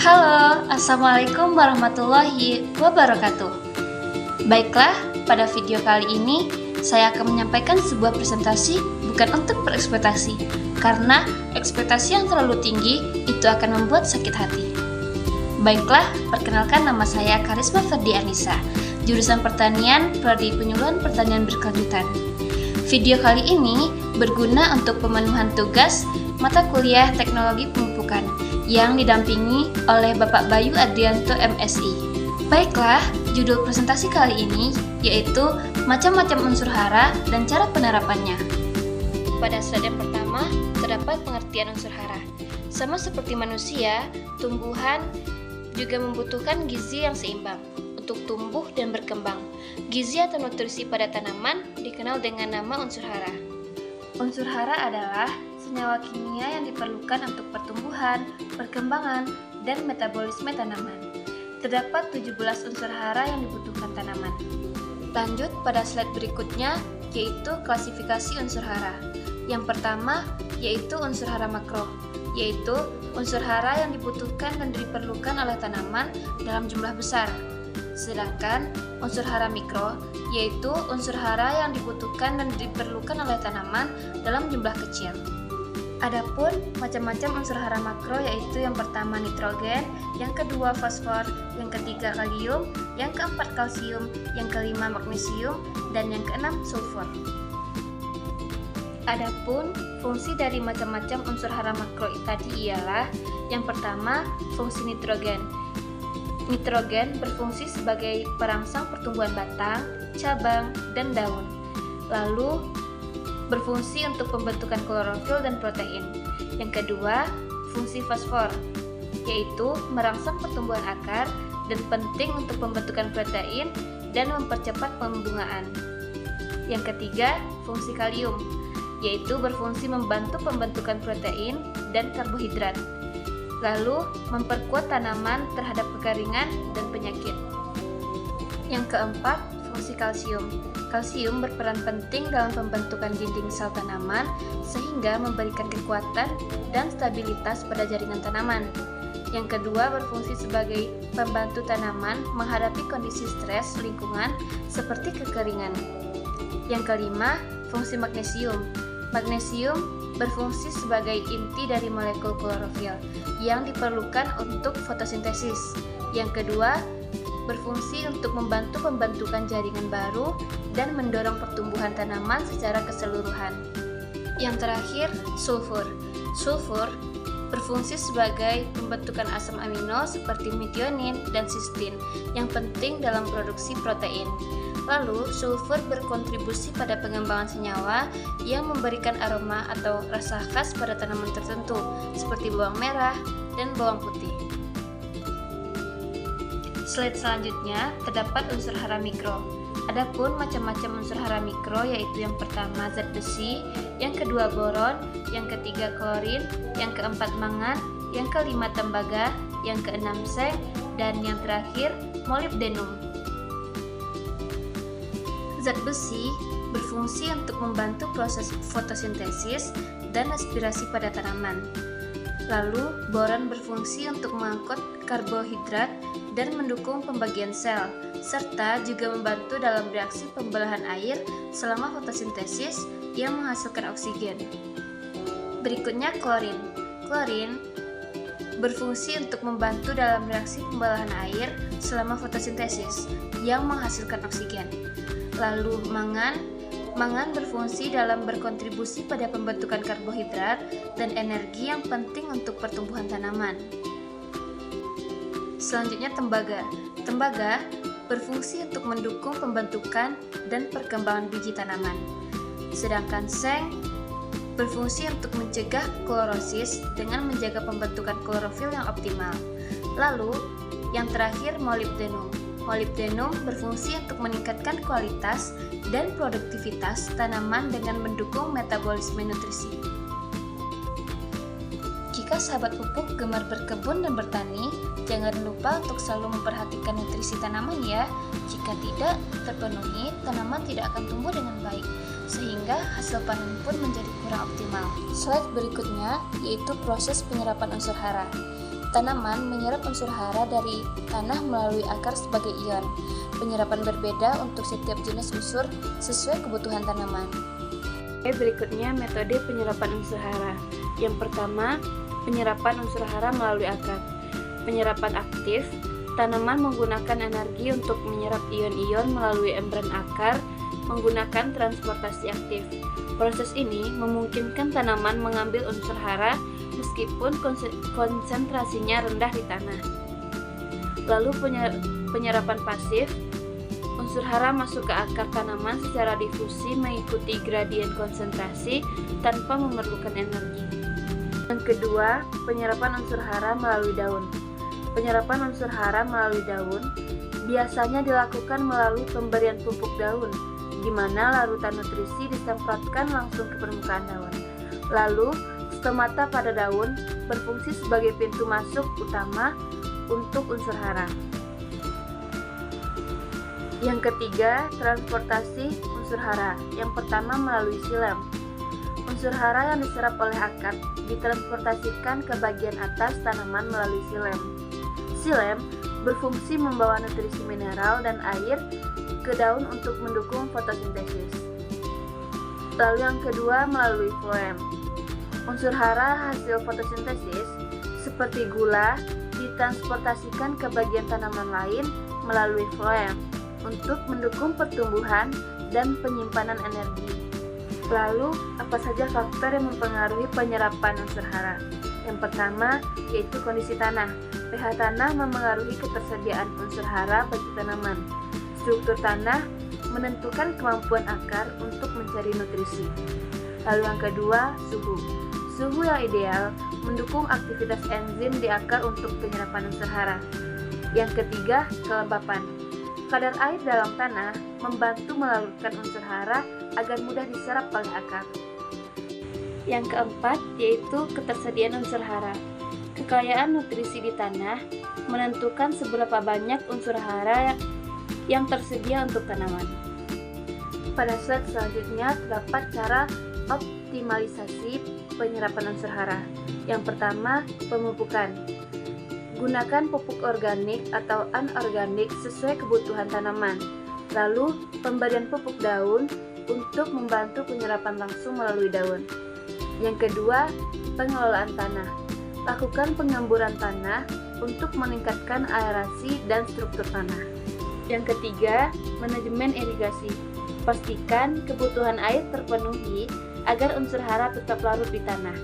Halo, Assalamualaikum warahmatullahi wabarakatuh. Baiklah, pada video kali ini saya akan menyampaikan sebuah presentasi bukan untuk berekspektasi, karena ekspektasi yang terlalu tinggi itu akan membuat sakit hati. Baiklah, perkenalkan, nama saya Karisma Ferdi Anissa, jurusan Pertanian, Prodi Penyuluhan Pertanian Berkelanjutan. Video kali ini berguna untuk pemenuhan tugas mata kuliah Teknologi Pemupukan yang didampingi oleh Bapak Bayu Adrianto MSI. Baiklah, judul presentasi kali ini yaitu macam-macam unsur hara dan cara penerapannya. Pada slide yang pertama, terdapat pengertian unsur hara. Sama seperti manusia, tumbuhan juga membutuhkan gizi yang seimbang untuk tumbuh dan berkembang. Gizi atau nutrisi pada tanaman dikenal dengan nama unsur hara. Unsur hara adalah senyawa kimia yang diperlukan untuk pertumbuhan, perkembangan, dan metabolisme tanaman. Terdapat 17 unsur hara yang dibutuhkan tanaman. Lanjut pada slide berikutnya, yaitu klasifikasi unsur hara. Yang pertama, yaitu unsur hara makro, yaitu unsur hara yang dibutuhkan dan diperlukan oleh tanaman dalam jumlah besar. Sedangkan unsur hara mikro, yaitu unsur hara yang dibutuhkan dan diperlukan oleh tanaman dalam jumlah kecil. Adapun macam-macam unsur hara makro yaitu yang pertama nitrogen, yang kedua fosfor, yang ketiga kalium, yang keempat kalsium, yang kelima magnesium, dan yang keenam sulfur. Adapun fungsi dari macam-macam unsur hara makro tadi ialah yang pertama fungsi nitrogen. Nitrogen berfungsi sebagai perangsang pertumbuhan batang, cabang, dan daun. Lalu berfungsi untuk pembentukan klorofil dan protein. Yang kedua, fungsi fosfor, yaitu merangsang pertumbuhan akar dan penting untuk pembentukan protein dan mempercepat pembungaan. Yang ketiga, fungsi kalium, yaitu berfungsi membantu pembentukan protein dan karbohidrat. Lalu, memperkuat tanaman terhadap kekeringan dan penyakit. Yang keempat, fungsi kalsium. Kalsium berperan penting dalam pembentukan dinding sel tanaman sehingga memberikan kekuatan dan stabilitas pada jaringan tanaman. Yang kedua, berfungsi sebagai pembantu tanaman menghadapi kondisi stres lingkungan seperti kekeringan. Yang kelima, fungsi magnesium. Magnesium berfungsi sebagai inti dari molekul klorofil yang diperlukan untuk fotosintesis. Yang kedua, berfungsi untuk membantu pembentukan jaringan baru dan mendorong pertumbuhan tanaman secara keseluruhan. Yang terakhir, sulfur. Sulfur berfungsi sebagai pembentukan asam amino seperti metionin dan cysteine yang penting dalam produksi protein. Lalu, sulfur berkontribusi pada pengembangan senyawa yang memberikan aroma atau rasa khas pada tanaman tertentu, seperti bawang merah dan bawang putih. Slide selanjutnya, terdapat unsur hara mikro. Adapun macam-macam unsur hara mikro yaitu yang pertama zat besi, yang kedua boron, yang ketiga klorin, yang keempat mangan, yang kelima tembaga, yang keenam seng, dan yang terakhir molibdenum. Zat besi berfungsi untuk membantu proses fotosintesis dan respirasi pada tanaman. Lalu, boron berfungsi untuk mengangkut karbohidrat dan mendukung pembagian sel, serta juga membantu dalam reaksi pembelahan air selama fotosintesis yang menghasilkan oksigen. Berikutnya klorin. Klorin berfungsi untuk membantu dalam reaksi pembelahan air selama fotosintesis yang menghasilkan oksigen. Lalu mangan berfungsi dalam berkontribusi pada pembentukan karbohidrat dan energi yang penting untuk pertumbuhan tanaman. Selanjutnya tembaga. Tembaga berfungsi untuk mendukung pembentukan dan perkembangan biji tanaman. Sedangkan seng berfungsi untuk mencegah klorosis dengan menjaga pembentukan klorofil yang optimal. Lalu, yang terakhir molibdenum. Molibdenum berfungsi untuk meningkatkan kualitas dan produktivitas tanaman dengan mendukung metabolisme nutrisi. Jika sahabat pupuk gemar berkebun dan bertani, jangan lupa untuk selalu memperhatikan nutrisi tanaman ya. Jika tidak terpenuhi, tanaman tidak akan tumbuh dengan baik, sehingga hasil panen pun menjadi kurang optimal. Slide berikutnya yaitu proses penyerapan unsur hara. Tanaman menyerap unsur hara dari tanah melalui akar sebagai ion. Penyerapan berbeda untuk setiap jenis unsur sesuai kebutuhan tanaman. Berikutnya metode penyerapan unsur hara. Yang pertama, penyerapan unsur hara melalui akar. Penyerapan aktif, tanaman menggunakan energi untuk menyerap ion-ion melalui membran akar menggunakan transportasi aktif. Proses ini memungkinkan tanaman mengambil unsur hara meskipun konsentrasinya rendah di tanah. Lalu penyerapan pasif, unsur hara masuk ke akar tanaman secara difusi mengikuti gradien konsentrasi tanpa memerlukan energi. Yang kedua, penyerapan unsur hara melalui daun. Penyerapan unsur hara melalui daun biasanya dilakukan melalui pemberian pupuk daun, di mana larutan nutrisi disemprotkan langsung ke permukaan daun. Lalu, stomata pada daun berfungsi sebagai pintu masuk utama untuk unsur hara. Yang ketiga, transportasi unsur hara. Yang pertama melalui silem. Unsur hara yang diserap oleh akar ditransportasikan ke bagian atas tanaman melalui silem. Silem berfungsi membawa nutrisi mineral dan air ke daun untuk mendukung fotosintesis. Lalu yang kedua melalui floem. Unsur hara hasil fotosintesis seperti gula ditransportasikan ke bagian tanaman lain melalui floem untuk mendukung pertumbuhan dan penyimpanan energi. Lalu, apa saja faktor yang mempengaruhi penyerapan unsur hara? Yang pertama, yaitu kondisi tanah. pH tanah memengaruhi ketersediaan unsur hara bagi tanaman. Struktur tanah menentukan kemampuan akar untuk mencari nutrisi. Lalu yang kedua, suhu. Suhu yang ideal mendukung aktivitas enzim di akar untuk penyerapan unsur hara. Yang ketiga, kelembapan. Kadar air dalam tanah membantu melarutkan unsur hara agar mudah diserap oleh akar. Yang keempat, yaitu ketersediaan unsur hara. Kekayaan nutrisi di tanah menentukan seberapa banyak unsur hara yang tersedia untuk tanaman. Pada slide selanjutnya terdapat cara optimalisasi penyerapan unsur hara. Yang pertama, pemupukan. Gunakan pupuk organik atau anorganik sesuai kebutuhan tanaman. Lalu, pemberian pupuk daun untuk membantu penyerapan langsung melalui daun. Yang kedua, pengelolaan tanah. Lakukan pengemburan tanah untuk meningkatkan aerasi dan struktur tanah. Yang ketiga, manajemen irigasi. Pastikan kebutuhan air terpenuhi agar unsur hara tetap larut di tanah.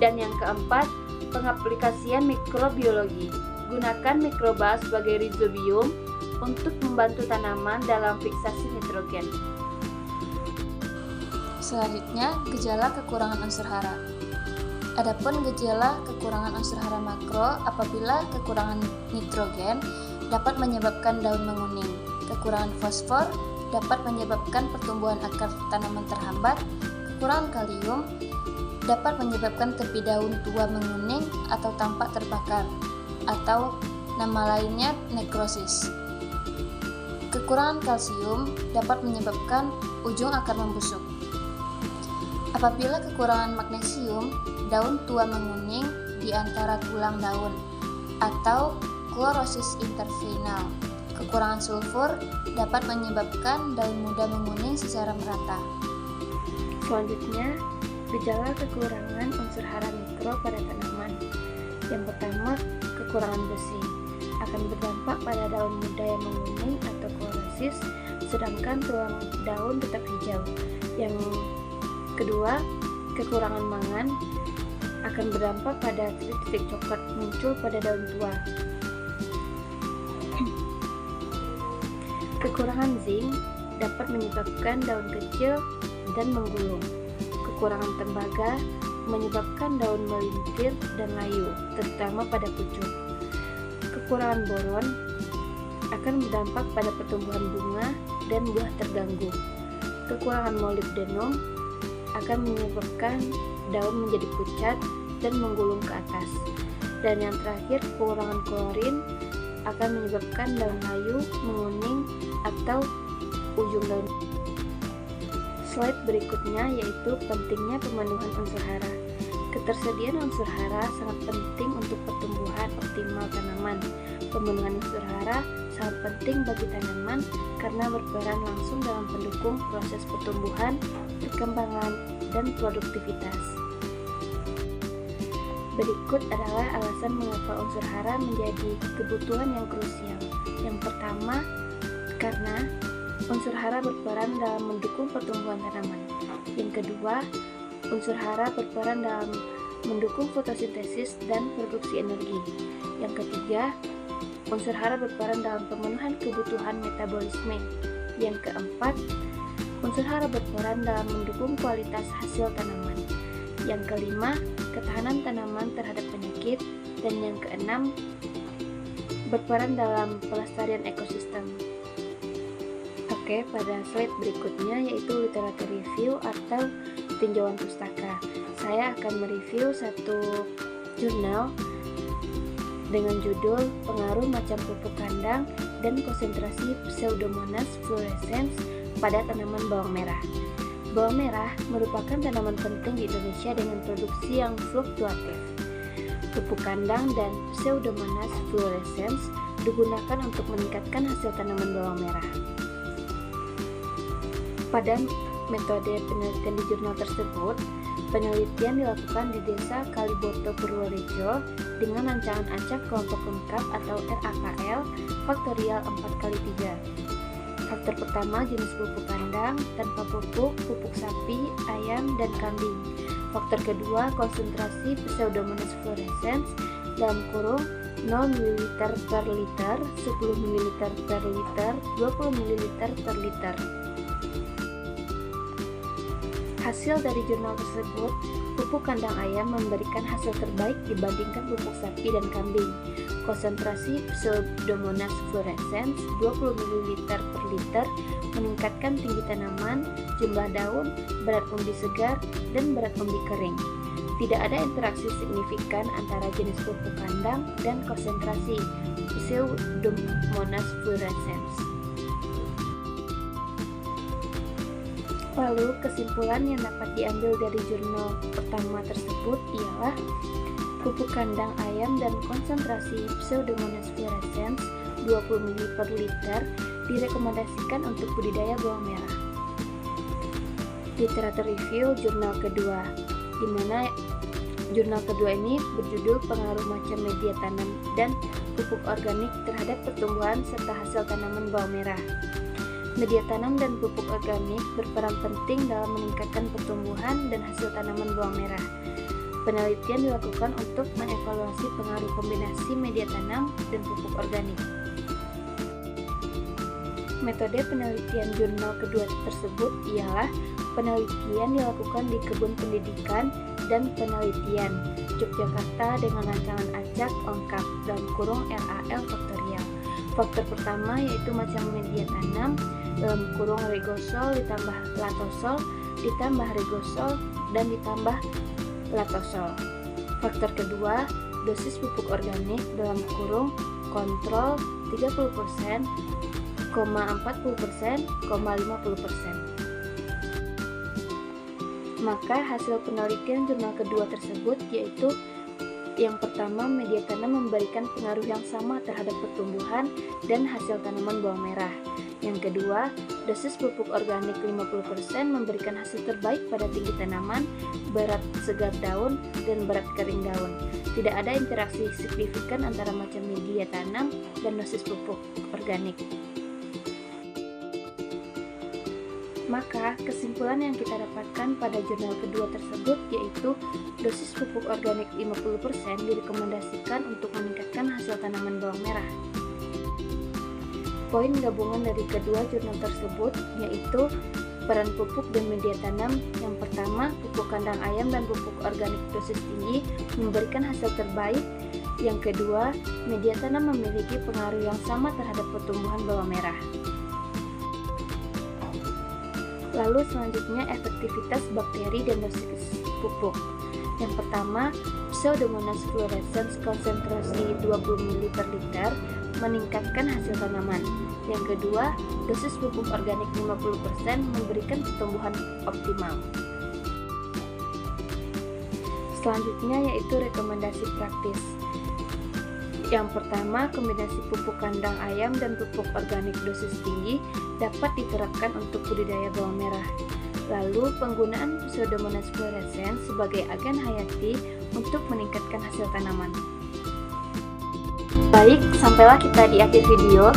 Dan yang keempat, pengaplikasian mikrobiologi. Gunakan mikroba sebagai rizobium untuk membantu tanaman dalam fiksasi nitrogen. Selanjutnya, gejala kekurangan unsur hara. Adapun gejala kekurangan unsur hara makro apabila kekurangan nitrogen dapat menyebabkan daun menguning. Kekurangan fosfor dapat menyebabkan pertumbuhan akar tanaman terhambat. Kekurangan kalium dapat menyebabkan tepi daun tua menguning atau tampak terbakar, atau nama lainnya nekrosis. Kekurangan kalsium dapat menyebabkan ujung akar membusuk. Apabila kekurangan magnesium, daun tua menguning di antara tulang daun, atau klorosis intervinal. Kekurangan sulfur dapat menyebabkan daun muda menguning secara merata. Selanjutnya, gejala kekurangan unsur hara mikro pada tanaman. Yang pertama, kekurangan besi akan berdampak pada daun muda yang menguning atau klorosis, sedangkan tulang daun tetap hijau. Yang kedua, kekurangan mangan akan berdampak pada titik-titik coklat muncul pada daun tua. Kekurangan zinc dapat menyebabkan daun kecil dan menggulung. Kekurangan tembaga menyebabkan daun melintir dan layu, terutama pada pucuk. Kekurangan boron akan berdampak pada pertumbuhan bunga dan buah terganggu. Kekurangan molybdenum akan menyebabkan daun menjadi pucat dan menggulung ke atas. Dan yang terakhir, kekurangan klorin akan menyebabkan daun layu, menguning, atau ujung daun. Slide berikutnya yaitu pentingnya pemenuhan unsur hara. Ketersediaan unsur hara sangat penting untuk pertumbuhan optimal tanaman. Pemenuhan unsur hara sangat penting bagi tanaman karena berperan langsung dalam pendukung proses pertumbuhan, perkembangan, dan produktivitas. Berikut adalah alasan mengapa unsur hara menjadi kebutuhan yang krusial. Yang pertama, karena unsur hara berperan dalam mendukung pertumbuhan tanaman. Yang kedua, unsur hara berperan dalam mendukung fotosintesis dan produksi energi. Yang ketiga, unsur hara berperan dalam pemenuhan kebutuhan metabolisme. Yang keempat, unsur hara berperan dalam mendukung kualitas hasil tanaman. Yang kelima, ketahanan tanaman terhadap penyakit. Dan yang keenam, berperan dalam pelestarian ekosistem. Oke, pada slide berikutnya yaitu literatur review atau tinjauan pustaka. Saya akan mereview satu jurnal dengan judul Pengaruh Macam Pupuk Kandang dan Konsentrasi Pseudomonas fluorescens pada Tanaman Bawang Merah. Bawang merah merupakan tanaman penting di Indonesia dengan produksi yang fluktuatif. Pupuk kandang dan Pseudomonas fluorescens digunakan untuk meningkatkan hasil tanaman bawang merah. Pada metode penelitian di jurnal tersebut, penelitian dilakukan di Desa Kaliboto, Purworejo dengan rancangan acak kelompok lengkap atau RAKL faktorial 4x3. Faktor pertama, jenis pupuk kandang, tanpa pupuk, pupuk sapi, ayam, dan kambing. Faktor kedua, konsentrasi Pseudomonas fluorescens dalam kurung 0 ml per liter, 10 ml per liter, 20 ml per liter. Hasil dari jurnal tersebut, pupuk kandang ayam memberikan hasil terbaik dibandingkan pupuk sapi dan kambing. Konsentrasi Pseudomonas fluorescens 20 ml per liter meningkatkan tinggi tanaman, jumlah daun, berat umbi segar, dan berat umbi kering. Tidak ada interaksi signifikan antara jenis pupuk kandang dan konsentrasi Pseudomonas fluorescens. Lalu, kesimpulan yang dapat diambil dari jurnal pertama tersebut ialah pupuk kandang ayam dan konsentrasi Pseudomonas fluorescens 20 ml per liter direkomendasikan untuk budidaya bawang merah. Literatur review jurnal kedua, di mana jurnal kedua ini berjudul Pengaruh Macam Media Tanam dan Pupuk Organik terhadap Pertumbuhan serta Hasil Tanaman Bawang Merah. Media tanam dan pupuk organik berperan penting dalam meningkatkan pertumbuhan dan hasil tanaman bawang merah. Penelitian dilakukan untuk mengevaluasi pengaruh kombinasi media tanam dan pupuk organik. Metode penelitian jurnal kedua tersebut ialah penelitian dilakukan di Kebun Pendidikan dan Penelitian Yogyakarta dengan rancangan acak lengkap dalam kurung RAL faktorial. Faktor pertama yaitu macam media tanam dalam kurung regosol ditambah latosol ditambah regosol dan ditambah latosol. Faktor kedua, dosis pupuk organik dalam kurung kontrol 30%, 40%, 50%. Maka hasil penelitian jurnal kedua tersebut yaitu yang pertama, media tanam memberikan pengaruh yang sama terhadap pertumbuhan dan hasil tanaman bawang merah. Yang kedua, dosis pupuk organik 50% memberikan hasil terbaik pada tinggi tanaman, berat segar daun, dan berat kering daun. Tidak ada interaksi signifikan antara macam media tanam dan dosis pupuk organik. Maka, kesimpulan yang kita dapatkan pada jurnal kedua tersebut yaitu dosis pupuk organik 50% direkomendasikan untuk meningkatkan hasil tanaman bawang merah. Poin gabungan dari kedua jurnal tersebut yaitu peran pupuk dan media tanam. Yang pertama, pupuk kandang ayam dan pupuk organik dosis tinggi memberikan hasil terbaik. Yang kedua, media tanam memiliki pengaruh yang sama terhadap pertumbuhan bawang merah. Lalu selanjutnya efektivitas bakteri dan dosis pupuk. Yang pertama, Pseudomonas fluorescens konsentrasi 20 ml per liter meningkatkan hasil tanaman. Yang kedua, dosis pupuk organik 50% memberikan pertumbuhan optimal. Selanjutnya yaitu rekomendasi praktis. Yang pertama, kombinasi pupuk kandang ayam dan pupuk organik dosis tinggi dapat diterapkan untuk budidaya bawang merah. Lalu, penggunaan Pseudomonas fluorescens sebagai agen hayati untuk meningkatkan hasil tanaman. Baik, sampailah kita di akhir video.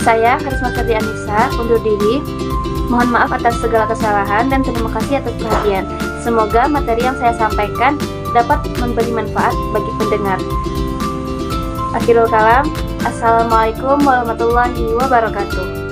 Saya, Karisma Ferdi Anissa, undur diri. Mohon maaf atas segala kesalahan dan terima kasih atas perhatian. Semoga materi yang saya sampaikan dapat memberi manfaat bagi pendengar. Akhirul kalam, Assalamualaikum warahmatullahi wabarakatuh.